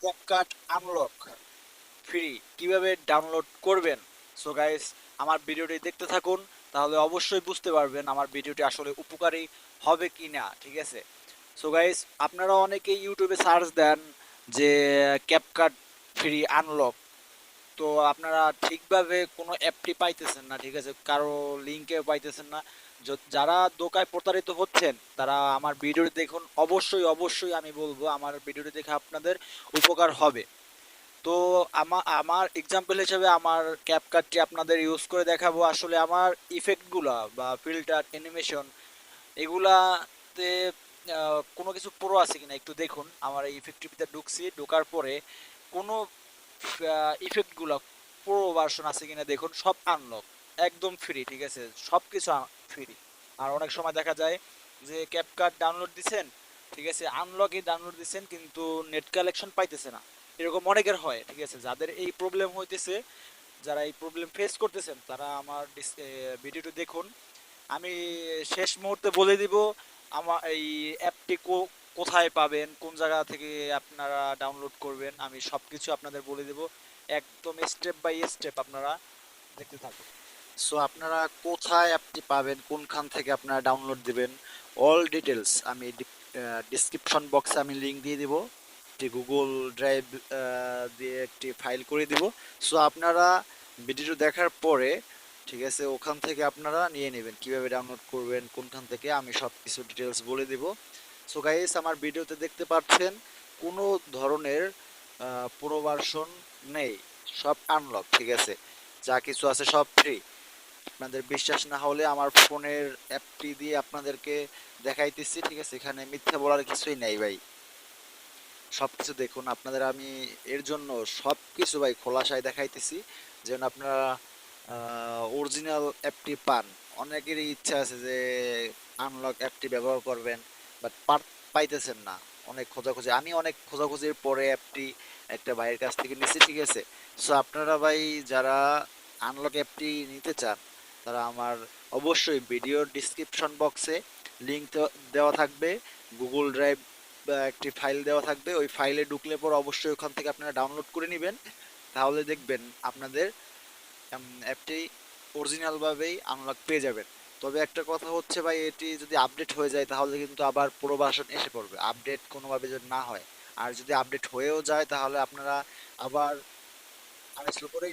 CapCut unlock free কিভাবে download করবেন। So guys, আমার ভিডিওটি দেখতে থাকুন, তাহলে অবশ্যই বুঝতে পারবেন আমার ভিডিওটি আসলে উপকারী হবে কি না। ঠিক আছে। সো গাইস, আপনারা অনেকেই ইউটিউবে সার্চ দেন যে ক্যাপকাট ফ্রি আনলক, তো আপনারা ঠিকভাবে কোনো অ্যাপটি পাইতেছেন না। ঠিক আছে, কারো লিঙ্কে পাইতেছেন না। যারা দোকায় প্রতারিত হচ্ছেন তারা আমার ভিডিওটি দেখুন, অবশ্যই অবশ্যই আমি বলবো আমার ভিডিওটি দেখে আপনাদের উপকার হবে। তো আমার আমার এক্সাম্পল হিসেবে আমার ক্যাপকাটটি আপনাদের ইউজ করে দেখাবো। আসলে আমার ইফেক্টগুলা বা ফিল্টার অ্যানিমেশন এগুলাতে কোনো কিছু প্রো আছে কিনা একটু দেখুন। আমার এই ইফেক্টটিতে ঢুকছি, ঢোকার পরে কোনো ইফেক্টগুলো প্রো ভার্সন আছে কিনা দেখুন। সব আনলক, একদম ফ্রি। ঠিক আছে, সব কিছু ফ্রি। আর অনেক সময় দেখা যায় যে ক্যাপকাট ডাউনলোড দিছেন, ঠিক আছে, আনলকই ডাউনলোড দিছেন কিন্তু নেট কালেকশন পাইতেছে না। এরকম অনেকের হয়। ঠিক আছে, যাদের এই প্রবলেম হইতেছে, যারা এই প্রবলেম ফেস করতেছেন তারা আমার ভিডিওটি দেখুন। আমি শেষ মুহূর্তে বলে দিব আমার এই অ্যাপটি কোথায় পাবেন, কোন জায়গা থেকে আপনারা ডাউনলোড করবেন, আমি সব কিছু আপনাদের বলে দেব। একদম স্টেপ বাই স্টেপ আপনারা দেখতে থাকুন। সো আপনারা কোথায় অ্যাপটি পাবেন, কোনখান থেকে আপনারা ডাউনলোড দিবেন, অল ডিটেলস আমি ডিসক্রিপশন বক্সে আমি লিঙ্ক দিয়ে দিব। একটি গুগল ড্রাইভ দিয়ে একটি ফাইল করে দিব। সো আপনারা ভিডিও দেখার পরে, ঠিক আছে, ওখান থেকে আপনারা নিয়ে নেবেন কিভাবে ডাউনলোড করবেন, কোনখান থেকে আমি সব কিছু ডিটেলস বলে দিব। সো গাইস, আমার ভিডিওতে দেখতে পাচ্ছেন কোনো ধরনের প্রো ভার্সন নেই, সব আনলক। ঠিক আছে, যা কিছু আছে সব ফ্রি। আপনাদের বিশ্বাস না হলে আমার ফোনের অ্যাপটি দিয়ে আপনাদেরকে দেখাইতেছি। ঠিক আছে, এখানে মিথ্যা বলার কিছুই নেই ভাই, সব কিছু দেখুন। আপনাদের আমি এর জন্য সব কিছু ভাই খোলাসায় দেখাইতেছি যেন আপনারা অরিজিনাল অ্যাপটি পান। অনেকেরই ইচ্ছা আছে যে আনলক অ্যাপটি ব্যবহার করবেন, বাট পাইতেছেন না। অনেক খোঁজাখুঁজি, আমি অনেক খোঁজাখুঁজির পরে অ্যাপটি একটা ভাইয়ের কাছ থেকে নিচ্ছি। ঠিক আছে। সো আপনারা ভাই যারা আনলক অ্যাপটি নিতে চান তারা আমার অবশ্যই ভিডিওর ডিসক্রিপশন বক্সে লিঙ্ক দেওয়া থাকবে, গুগল ড্রাইভ একটি ফাইল দেওয়া থাকবে। ওই ফাইলে ঢুকলে পর অবশ্যই ওখান থেকে আপনারা ডাউনলোড করে নেবেন। তাহলে দেখবেন আপনাদের অ্যাপটি অরিজিনালভাবেই আনলক পেয়ে যাবেন। তবে একটা কথা হচ্ছে ভাই, এটি যদি আপডেট হয়ে যায় তাহলে কিন্তু আবার পুরো ভার্সন এসে পড়বে, আপডেট কোনোভাবে যদি না হয়। আর যদি আপডেট হয়েও যায় তাহলে আপনারা আবার আনইনস্টল করে